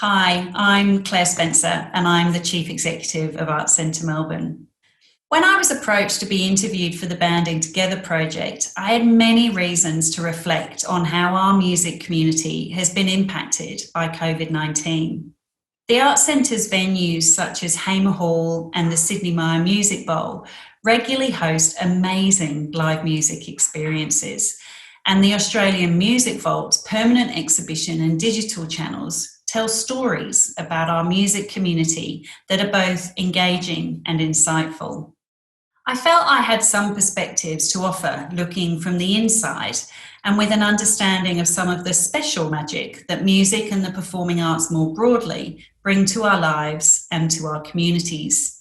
Hi, I'm Claire Spencer and I'm the Chief Executive of Arts Centre Melbourne. When I was approached to be interviewed for the Banding Together project, I had many reasons to reflect on how our music community has been impacted by COVID-19. The Arts Centre's venues such as Hamer Hall and the Sydney Myer Music Bowl regularly host amazing live music experiences, and the Australian Music Vault's permanent exhibition and digital channels tell stories about our music community that are both engaging and insightful. I felt I had some perspectives to offer looking from the inside and with an understanding of some of the special magic that music and the performing arts more broadly bring to our lives and to our communities.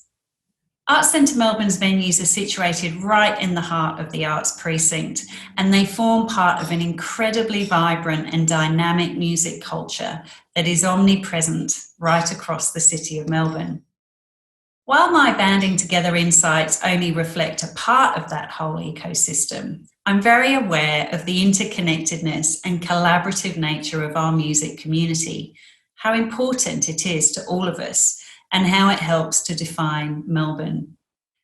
Arts Centre Melbourne's venues are situated right in the heart of the arts precinct, and they form part of an incredibly vibrant and dynamic music culture that is omnipresent right across the city of Melbourne. While my Banding Together insights only reflect a part of that whole ecosystem, I'm very aware of the interconnectedness and collaborative nature of our music community, how important it is to all of us, and how it helps to define Melbourne.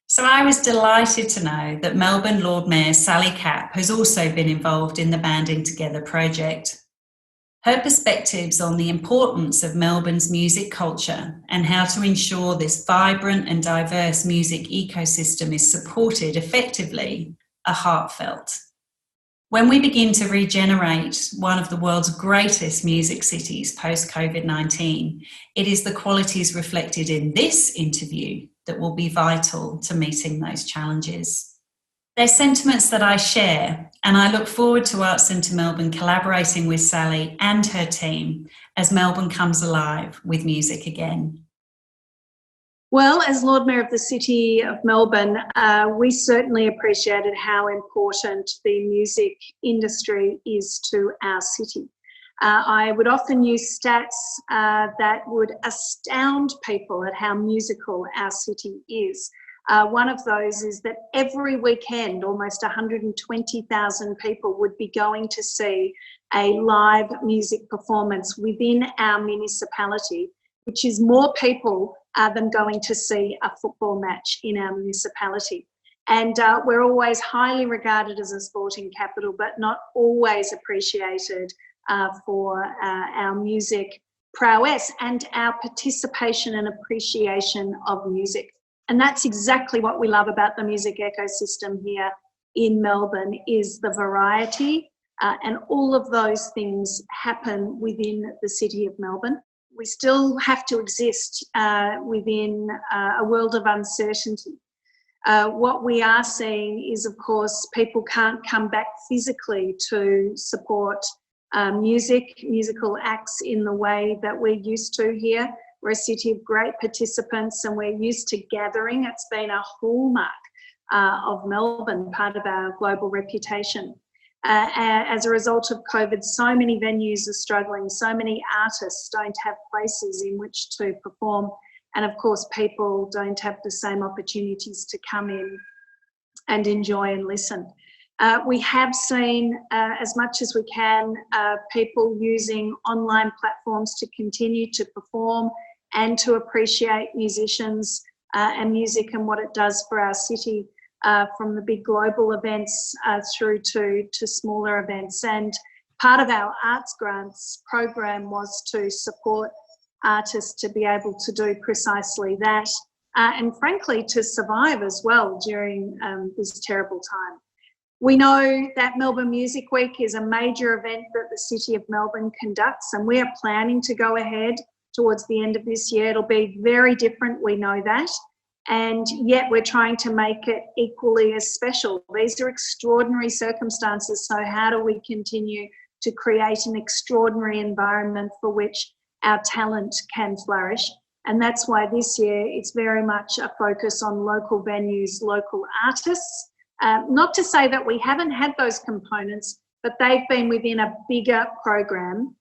So I was delighted to know that Melbourne Lord Mayor Sally Capp has also been involved in the Banding Together project. Her perspectives on the importance of Melbourne's music culture and how to ensure this vibrant and diverse music ecosystem is supported effectively are heartfelt. When we begin to regenerate one of the world's greatest music cities post-COVID-19, it is the qualities reflected in this interview that will be vital to meeting those challenges. They're sentiments that I share, and I look forward to Arts Centre Melbourne collaborating with Sally and her team as Melbourne comes alive with music again. Well, as Lord Mayor of the City of Melbourne, we certainly appreciated how important the music industry is to our city. I would often use stats that would astound people at how musical our city is. One of those is that every weekend, almost 120,000 people would be going to see a live music performance within our municipality, which is more people than going to see a football match in our municipality. And we're always highly regarded as a sporting capital, but not always appreciated for our music prowess and our participation and appreciation of music. And that's exactly what we love about the music ecosystem here in Melbourne, is the variety, and all of those things happen within the city of Melbourne. We still have to exist within a world of uncertainty. What we are seeing is, of course, people can't come back physically to support musical acts in the way that we're used to here. We're a city of great participants and we're used to gathering. It's been a hallmark of Melbourne, part of our global reputation. As a result of COVID, so many venues are struggling, so many artists don't have places in which to perform, and of course people don't have the same opportunities to come in and enjoy and listen. We have seen, as much as we can, people using online platforms to continue to perform and to appreciate musicians and music and what it does for our city. From the big global events through to smaller events. And part of our arts grants program was to support artists to be able to do precisely that, and frankly to survive as well during this terrible time. We know that Melbourne Music Week is a major event that the City of Melbourne conducts, and we are planning to go ahead towards the end of this year. It'll be very different, we know that. And yet we're trying to make it equally as special. These are extraordinary circumstances, so how do we continue to create an extraordinary environment for which our talent can flourish? And that's why this year it's very much a focus on local venues, local artists. Not to say that we haven't had those components, but they've been within a bigger program.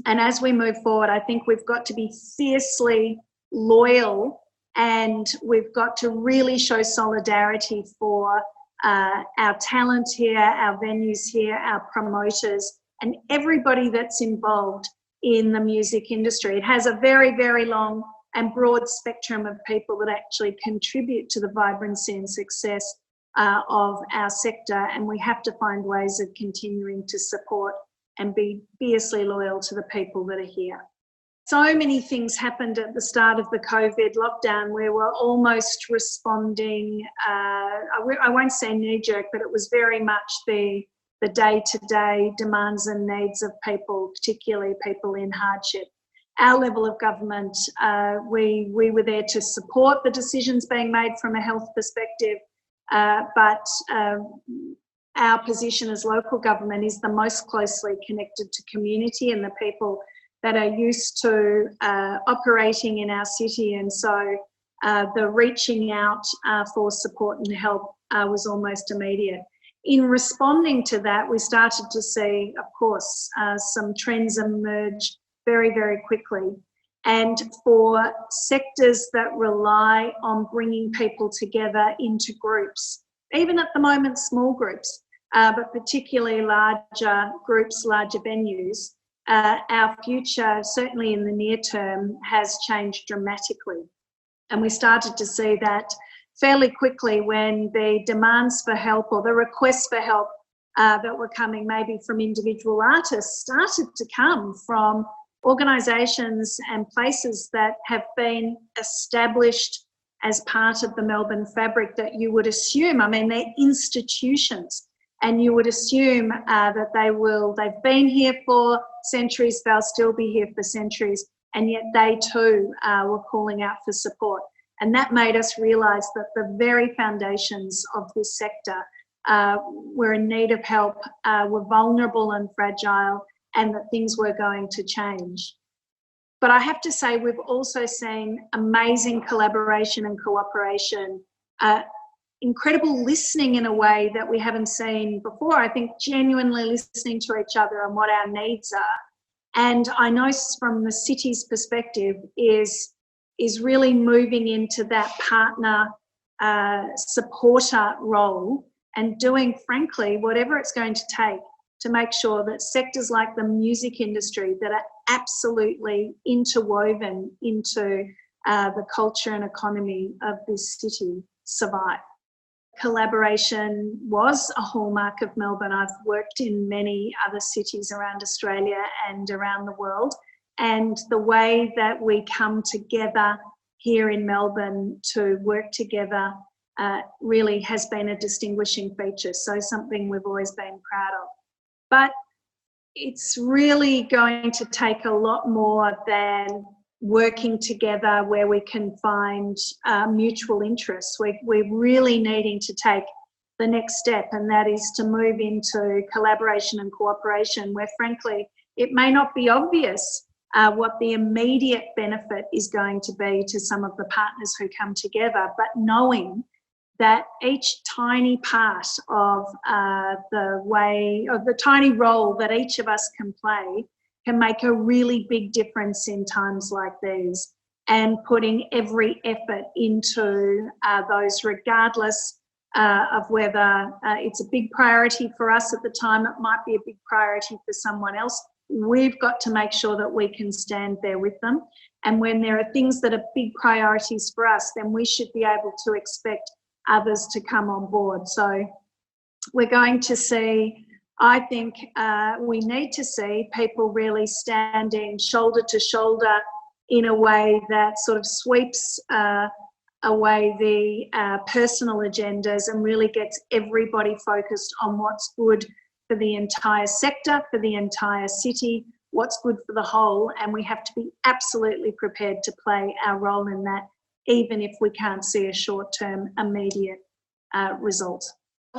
And as we move forward, I think we've got to be fiercely loyal, and we've got to really show solidarity for our talent here, our venues here, our promoters, and everybody that's involved in the music industry. It has a very, very long and broad spectrum of people that actually contribute to the vibrancy and success of our sector, and we have to find ways of continuing to support and be fiercely loyal to the people that are here. So many things happened at the start of the COVID lockdown where we're almost responding, I won't say knee-jerk, but it was very much the day-to-day demands and needs of people, particularly people in hardship. Our level of government, we were there to support the decisions being made from a health perspective, but our position as local government is the most closely connected to community and the people that are used to operating in our city, and so the reaching out for support and help was almost immediate. In responding to that, we started to see, of course, some trends emerge very, very quickly. And for sectors that rely on bringing people together into groups, even at the moment small groups, but particularly larger groups, larger venues, our future, certainly in the near term, has changed dramatically. And we started to see that fairly quickly when the demands for help or the requests for help that were coming maybe from individual artists started to come from organisations and places that have been established as part of the Melbourne fabric that you would assume, I mean, they're institutions, and you would assume that they've been here for centuries, they'll still be here for centuries, and yet they too were calling out for support. And that made us realise that the very foundations of this sector were in need of help, were vulnerable and fragile, and that things were going to change. But I have to say, we've also seen amazing collaboration and cooperation, incredible listening in a way that we haven't seen before. I think genuinely listening to each other and what our needs are. And I know from the city's perspective is really moving into that partner supporter role and doing, frankly, whatever it's going to take to make sure that sectors like the music industry that are absolutely interwoven into the culture and economy of this city survive. Collaboration was a hallmark of Melbourne. I've worked in many other cities around Australia and around the world, and the way that we come together here in Melbourne to work together really has been a distinguishing feature, so something we've always been proud of. But it's really going to take a lot more than working together where we can find mutual interests. We're really needing to take the next step, and that is to move into collaboration and cooperation where, frankly, it may not be obvious what the immediate benefit is going to be to some of the partners who come together, but knowing that each tiny part of the tiny role that each of us can play can make a really big difference in times like these, and putting every effort into those regardless of whether it's a big priority for us at the time, it might be a big priority for someone else. We've got to make sure that we can stand there with them. And when there are things that are big priorities for us, then we should be able to expect others to come on board. So we're going to see, I think we need to see people really standing shoulder to shoulder in a way that sort of sweeps away the personal agendas and really gets everybody focused on what's good for the entire sector, for the entire city, what's good for the whole, and we have to be absolutely prepared to play our role in that, even if we can't see a short-term immediate result.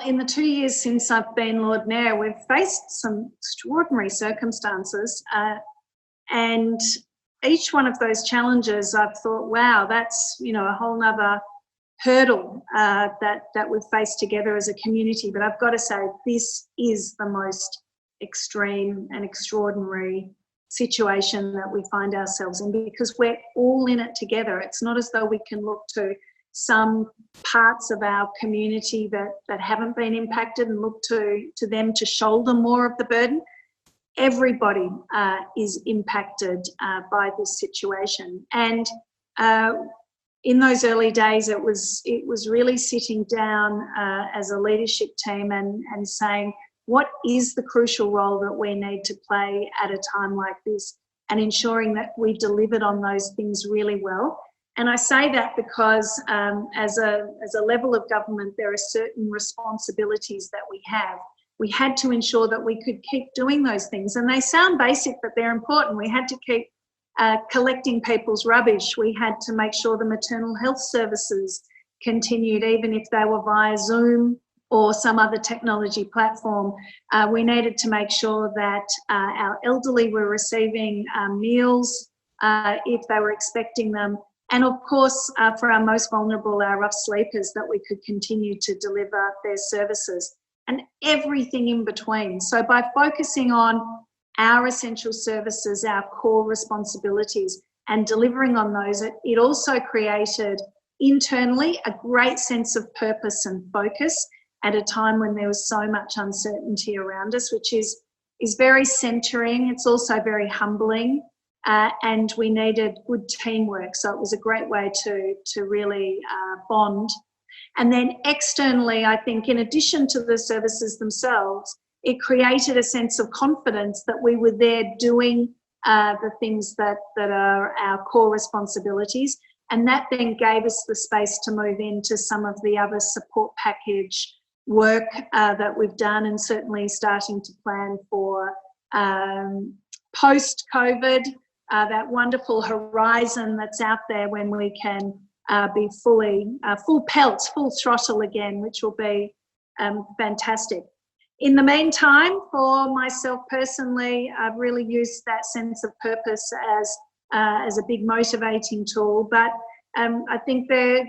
In the 2 years since I've been Lord Mayor, we've faced some extraordinary circumstances, and each one of those challenges I've thought, wow, that's, you know, a whole nother hurdle that we've faced together as a community. But I've got to say, this is the most extreme and extraordinary situation that we find ourselves in, because we're all in it together. It's not as though we can look to some parts of our community that haven't been impacted and look to them to shoulder more of the burden. everybody is impacted by this situation. And in those early days, it was really sitting down as a leadership team and saying, what is the crucial role that we need to play at a time like this, and ensuring that we delivered on those things really well. And I say that because as a level of government, there are certain responsibilities that we have. We had to ensure that we could keep doing those things. And they sound basic, but they're important. We had to keep collecting people's rubbish. We had to make sure the maternal health services continued, even if they were via Zoom or some other technology platform. We needed to make sure that our elderly were receiving meals if they were expecting them. And of course, for our most vulnerable, our rough sleepers, that we could continue to deliver their services and everything in between. So by focusing on our essential services, our core responsibilities, and delivering on those, it also created internally a great sense of purpose and focus at a time when there was so much uncertainty around us, which is very centering. It's also very humbling, and we needed good teamwork. So it was a great way to really bond. And then externally, I think in addition to the services themselves, it created a sense of confidence that we were there doing the things that are our core responsibilities. And that then gave us the space to move into some of the other support package work that we've done, and certainly starting to plan for post-COVID, that wonderful horizon that's out there when we can be full pelt, full throttle again, which will be fantastic. In the meantime, for myself personally, I've really used that sense of purpose as a big motivating tool, but I think there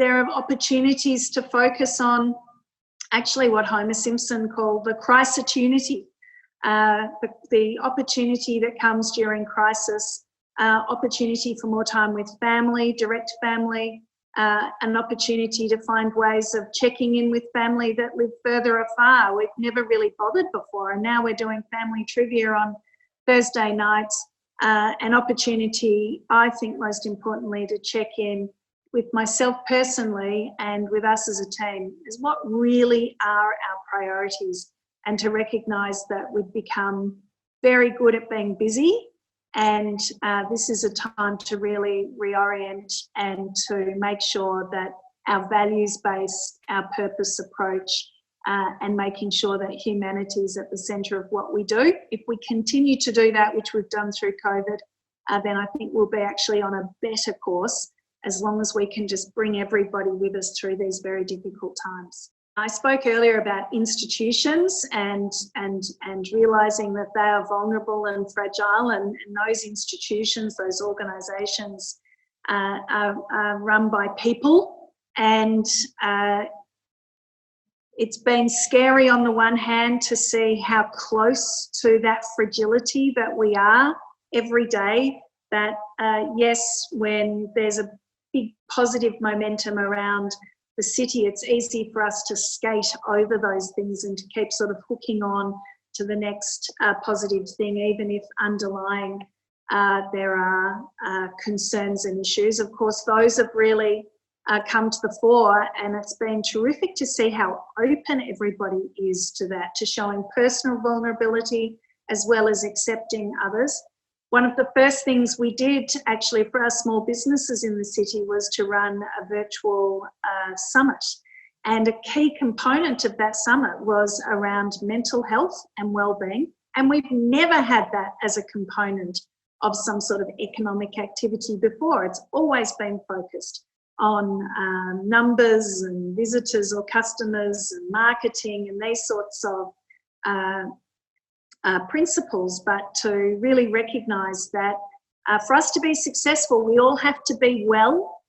are opportunities to focus on actually what Homer Simpson called the crisis-opportunity, the opportunity that comes during crisis, opportunity for more time with family, direct family, an opportunity to find ways of checking in with family that live further afar. We've never really bothered before, and now we're doing family trivia on Thursday nights. An opportunity, I think most importantly, to check in with myself personally and with us as a team is what really are our priorities, and to recognise that we've become very good at being busy, and this is a time to really reorient and to make sure that our values-based, our purpose approach, and making sure that humanity is at the centre of what we do. If we continue to do that, which we've done through COVID, then I think we'll be actually on a better course, as long as we can just bring everybody with us through these very difficult times. I spoke earlier about institutions and realising that they are vulnerable and fragile, and those institutions, those organisations are run by people, and it's been scary on the one hand to see how close to that fragility that we are every day, that yes, when there's a big positive momentum around the city, it's easy for us to skate over those things and to keep sort of hooking on to the next positive thing, even if underlying there are concerns and issues. Of course, those have really come to the fore, and it's been terrific to see how open everybody is to that, to showing personal vulnerability as well as accepting others. One of the first things we did actually for our small businesses in the city was to run a virtual summit. And a key component of that summit was around mental health and wellbeing. And we've never had that as a component of some sort of economic activity before. It's always been focused on numbers and visitors or customers and marketing and these sorts of principles, but to really recognise that for us to be successful, we all have to be well,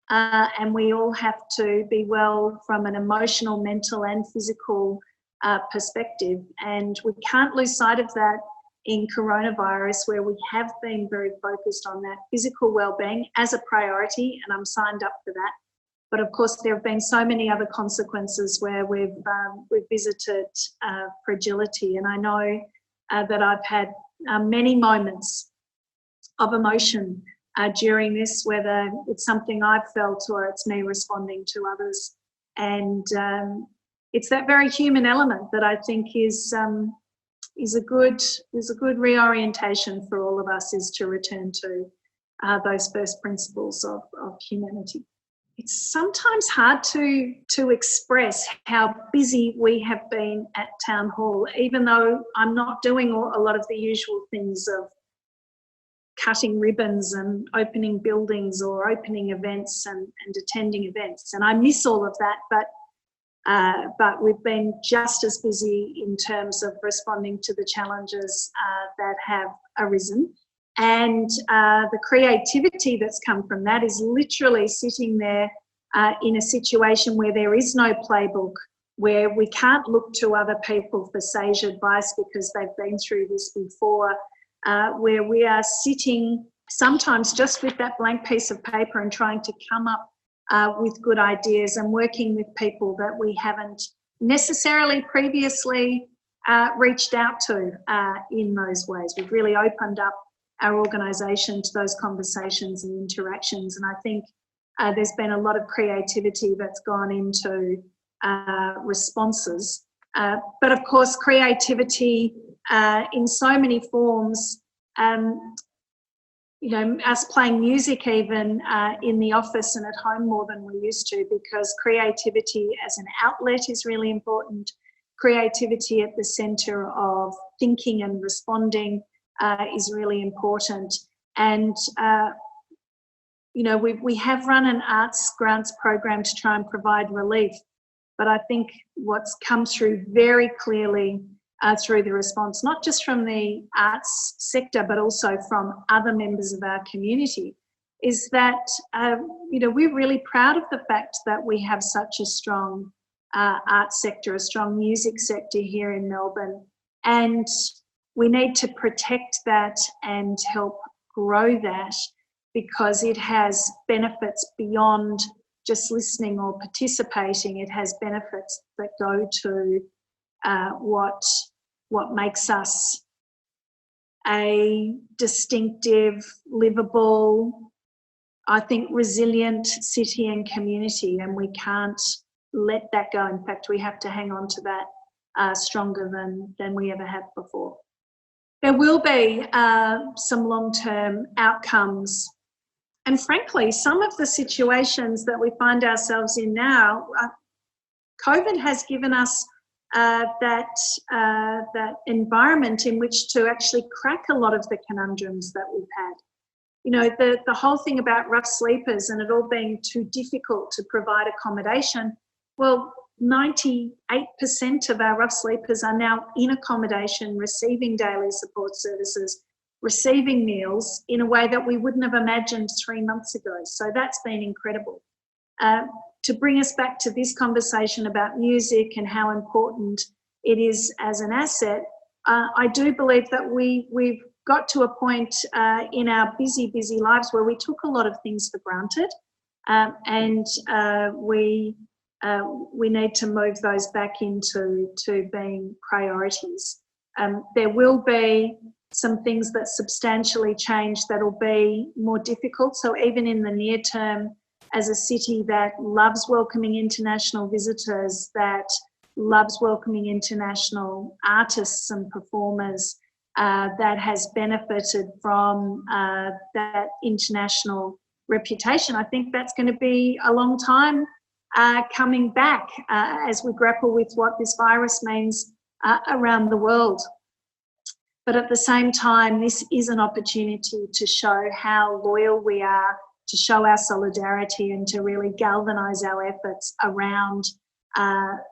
and we all have to be well from an emotional, mental and physical perspective. And we can't lose sight of that in coronavirus, where we have been very focused on that physical wellbeing as a priority, and I'm signed up for that. But of course, there have been so many other consequences where we've visited fragility, and I know that I've had many moments of emotion during this, whether it's something I've felt or it's me responding to others. And it's that very human element that I think is a good reorientation for all of us, is to return to those first principles of humanity. It's sometimes hard to express how busy we have been at Town Hall, even though I'm not doing a lot of the usual things of cutting ribbons and opening buildings or opening events and attending events. And I miss all of that, but we've been just as busy in terms of responding to the challenges that have arisen. And the creativity that's come from that is literally sitting there in a situation where there is no playbook, where we can't look to other people for sage advice because they've been through this before, where we are sitting sometimes just with that blank piece of paper and trying to come up with good ideas and working with people that we haven't necessarily previously reached out to in those ways. We've really opened up our organisation to those conversations and interactions, and I think there's been a lot of creativity that's gone into responses. But of course, creativity in so many forms, us playing music even in the office and at home more than we used to, because creativity as an outlet is really important. Creativity at the centre of thinking and responding is really important. And, we have run an arts grants program to try and provide relief, but I think what's come through very clearly through the response, not just from the arts sector, but also from other members of our community, is that, we're really proud of the fact that we have such a strong arts sector, a strong music sector here in Melbourne, and we need to protect that and help grow that, because it has benefits beyond just listening or participating. It has benefits that go to what makes us a distinctive, livable, I think resilient city and community, and we can't let that go. In fact, we have to hang on to that stronger than we ever have before. There will be some long-term outcomes, and frankly, some of the situations that we find ourselves in now, COVID has given us that environment in which to actually crack a lot of the conundrums that we've had. The whole thing about rough sleepers and it all being too difficult to provide accommodation. Well, 98% of our rough sleepers are now in accommodation, receiving daily support services, receiving meals in a way that we wouldn't have imagined 3 months ago. So that's been incredible. To bring us back to this conversation about music and how important it is as an asset, I do believe that we've got to a point in our busy lives where we took a lot of things for granted, and we need to move those back into being priorities. There will be some things that substantially change that'll be more difficult. So even in the near term, as a city that loves welcoming international visitors, that loves welcoming international artists and performers, that has benefited from that international reputation, I think that's going to be a long time coming back as we grapple with what this virus means around the world. But at the same time, this is an opportunity to show how loyal we are, to show our solidarity and to really galvanise our efforts around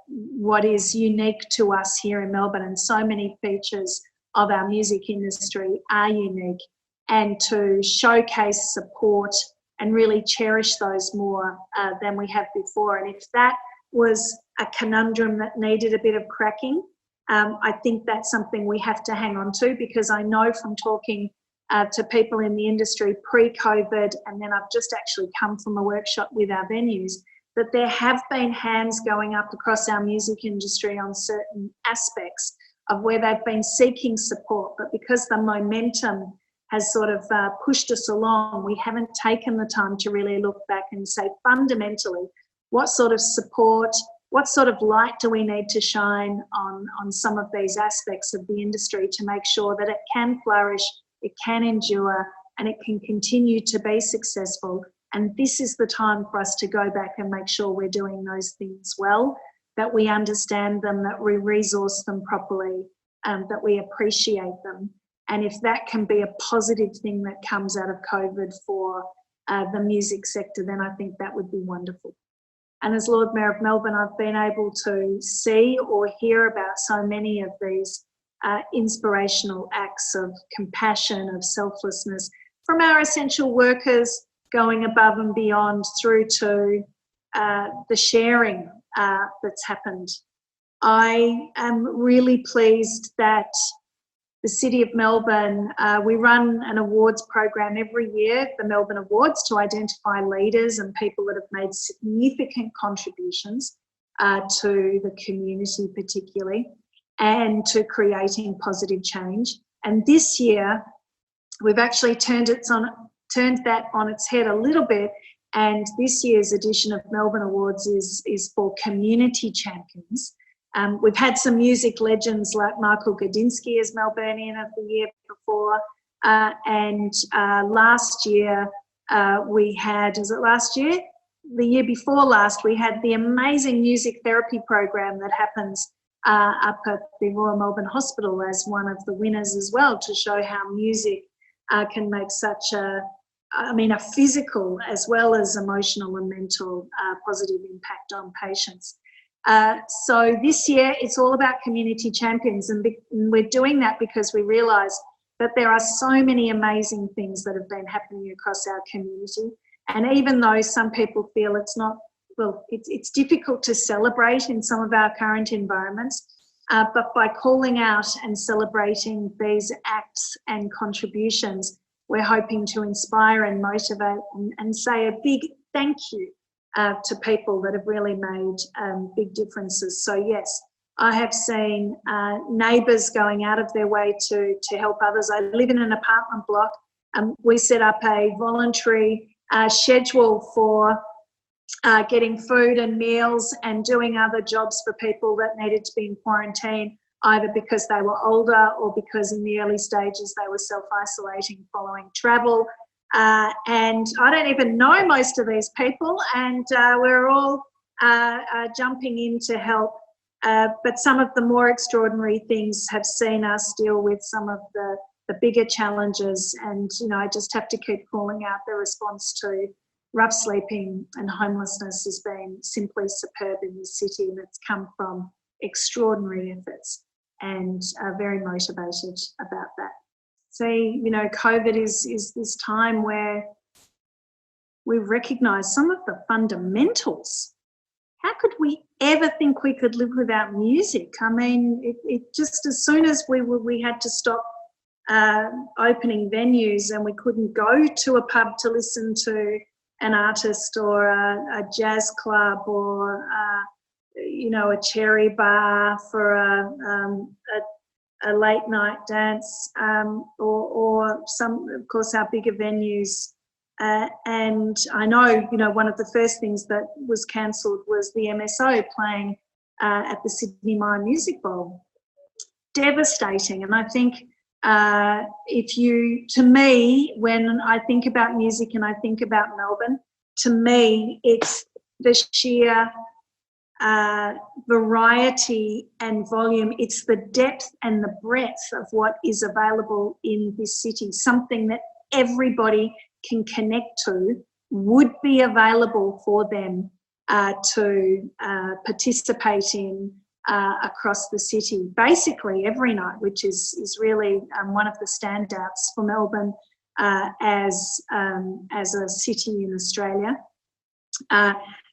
what is unique to us here in Melbourne. And so many features of our music industry are unique, and to showcase, support and really cherish those more than we have before. And if that was a conundrum that needed a bit of cracking, I think that's something we have to hang on to, because I know from talking to people in the industry pre-COVID, and then I've just actually come from a workshop with our venues, that there have been hands going up across our music industry on certain aspects of where they've been seeking support, but because the momentum has sort of pushed us along, we haven't taken the time to really look back and say, fundamentally, what sort of support, what sort of light do we need to shine on some of these aspects of the industry to make sure that it can flourish, it can endure, and it can continue to be successful. And this is the time for us to go back and make sure we're doing those things well, that we understand them, that we resource them properly, that we appreciate them. And if that can be a positive thing that comes out of COVID for the music sector, then I think that would be wonderful. And as Lord Mayor of Melbourne, I've been able to see or hear about so many of these inspirational acts of compassion, of selflessness, from our essential workers going above and beyond through to the sharing that's happened. I am really pleased that the City of Melbourne, we run an awards program every year, the Melbourne Awards, to identify leaders and people that have made significant contributions to the community particularly, and to creating positive change. And this year, we've actually turned that on its head a little bit, and this year's edition of Melbourne Awards is for community champions. We've had some music legends like Michael Gudinski as Melburnian of the Year before, and last year we had, is it last year? The year before last, we had the amazing music therapy program that happens up at the Royal Melbourne Hospital as one of the winners as well, to show how music can make such a physical as well as emotional and mental positive impact on patients. So this year it's all about community champions, and we're doing that because we realise that there are so many amazing things that have been happening across our community. And even though some people feel it's difficult to celebrate in some of our current environments, but by calling out and celebrating these acts and contributions, we're hoping to inspire and motivate and say a big thank you to people that have really made big differences. So yes, I have seen neighbours going out of their way to help others. I live in an apartment block. We set up a voluntary schedule for getting food and meals and doing other jobs for people that needed to be in quarantine, either because they were older or because in the early stages they were self-isolating following travel. And I don't even know most of these people, and we're all jumping in to help. But some of the more extraordinary things have seen us deal with some of the bigger challenges. And, I just have to keep calling out the response to rough sleeping and homelessness has been simply superb in this city, and it's come from extraordinary efforts, and very motivated about that. See, COVID is this time where we recognise some of the fundamentals. How could we ever think we could live without music? I mean, it just, as soon as we had to stop opening venues and we couldn't go to a pub to listen to an artist or a jazz club or a cherry bar for a late night dance, or some, of course, our bigger venues. And I know, one of the first things that was cancelled was the MSO playing at the Sydney Mine Music Bowl. Devastating. And I think to me, when I think about music and I think about Melbourne, to me, it's the sheer variety and volume. It's the depth and the breadth of what is available in this city, something that everybody can connect to, would be available for them to participate in across the city, basically every night, which is really one of the standouts for Melbourne as a city in Australia.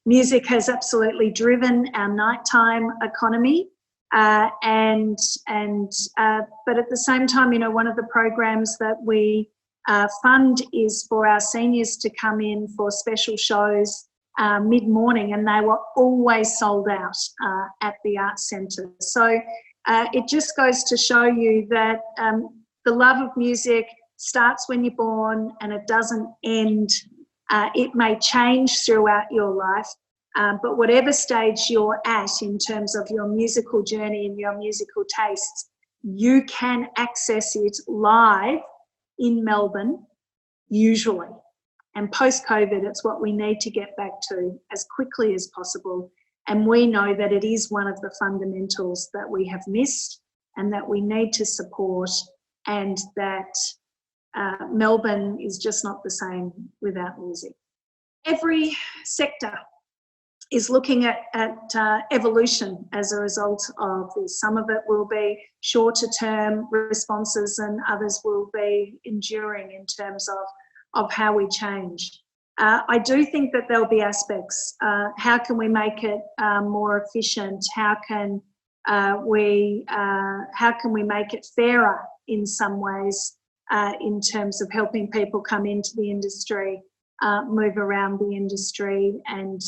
Music has absolutely driven our nighttime economy, but at the same time, one of the programs that we fund is for our seniors to come in for special shows mid-morning, and they were always sold out at the Arts Centre. So it just goes to show you that the love of music starts when you're born and it doesn't end. It may change throughout your life, but whatever stage you're at in terms of your musical journey and your musical tastes, you can access it live in Melbourne, usually. And post-COVID, it's what we need to get back to as quickly as possible. And we know that it is one of the fundamentals that we have missed and that we need to support, and that Melbourne is just not the same without music. Every sector is looking at evolution as a result of this. Some of it will be shorter term responses and others will be enduring in terms of how we change. I do think that there'll be aspects. How can we make it more efficient? How can we make it fairer in some ways in terms of helping people come into the industry, move around the industry and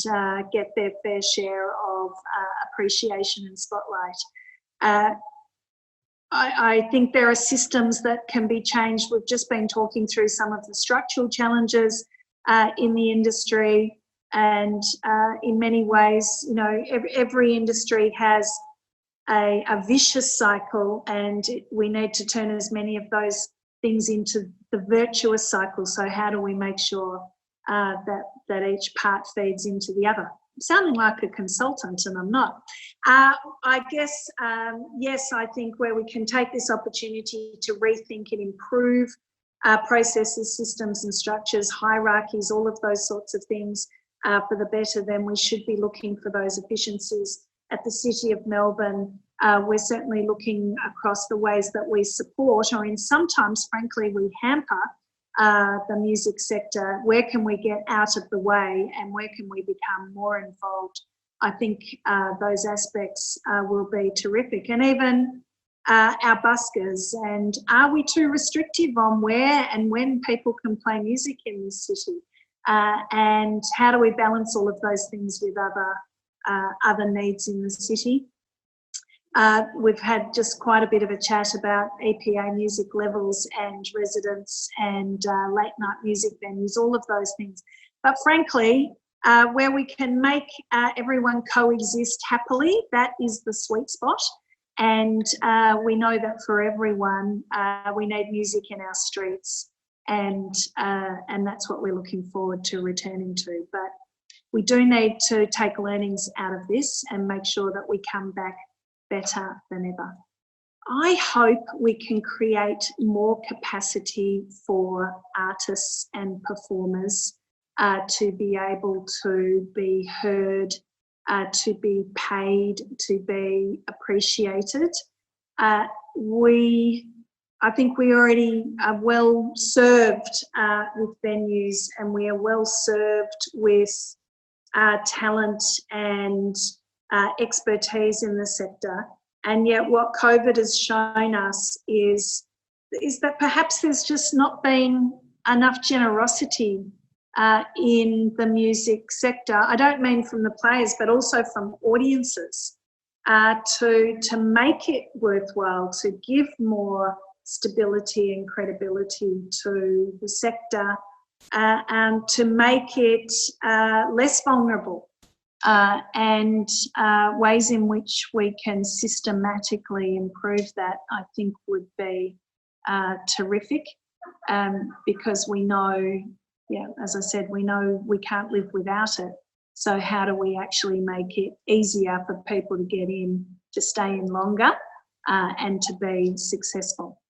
get their fair share of appreciation and spotlight. I think there are systems that can be changed. We've just been talking through some of the structural challenges in the industry, and in many ways, you know, every industry has a vicious cycle, and we need to turn as many of those things into the virtuous cycle. So how do we make sure that each part feeds into the other? I'm sounding like a consultant and I'm not. I guess, yes, I think where we can take this opportunity to rethink and improve processes, systems and structures, hierarchies, all of those sorts of things for the better, then we should be looking for those efficiencies. At the City of Melbourne, we're certainly looking across the ways that we support, or in sometimes, frankly, we hamper the music sector. Where can we get out of the way and where can we become more involved? I think those aspects will be terrific. And even our buskers, and are we too restrictive on where and when people can play music in this city? And how do we balance all of those things with other needs in the city? We've had just quite a bit of a chat about EPA music levels and residents and late night music venues, all of those things. But frankly, where we can make everyone coexist happily, that is the sweet spot. And we know that for everyone, we need music in our streets, and that's what we're looking forward to returning to. But we do need to take learnings out of this and make sure that we come back better than ever. I hope we can create more capacity for artists and performers to be able to be heard, to be paid, to be appreciated. I think we already are well served with venues, and we are well served with talent and expertise in the sector. And yet what COVID has shown us is that perhaps there's just not been enough generosity in the music sector. I don't mean from the players, but also from audiences to make it worthwhile, to give more stability and credibility to the sector, and to make it less vulnerable, and ways in which we can systematically improve that, I think would be terrific, because we know, yeah, as I said, we know we can't live without it. So how do we actually make it easier for people to get in, to stay in longer, and to be successful?